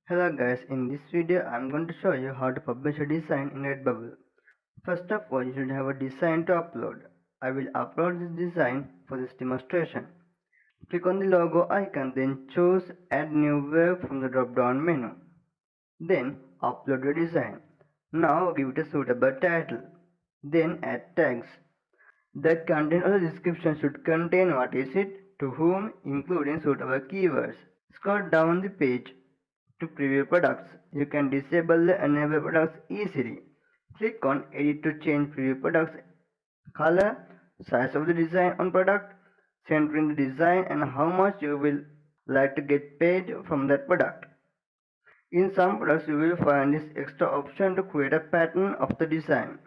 Hello guys, in this video I am going to show you how to publish a design in Redbubble. First of all, you should have a design to upload. I will upload this design for this demonstration. Click on the logo icon, then choose add new web from the drop down menu. Then upload your design. Now give it a suitable title. Then add tags. The content of the description should contain what is it, to whom, including suitable keywords. Scroll down the page to preview products. You can disable the enable products easily. Click on edit to change preview products color, size of the design on product, centering the design and how much you will like to get paid from that product. In some products you will find this extra option to create a pattern of the design.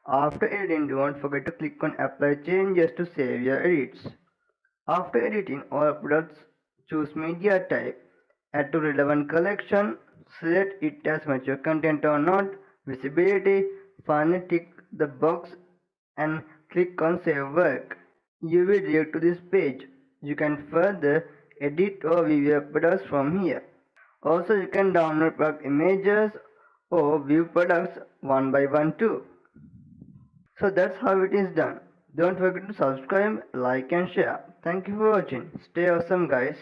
After editing, don't forget to click on apply changes to save your edits. After editing all products, choose media type, add to relevant collection, select it as mature content or not, visibility, finally tick the box and click on save work. You will redirect to this page. You can further edit or view your products from here. Also you can download product images or view products one by one too. So that's how it is done. Don't forget to subscribe, like and share. Thank you for watching. Stay awesome guys.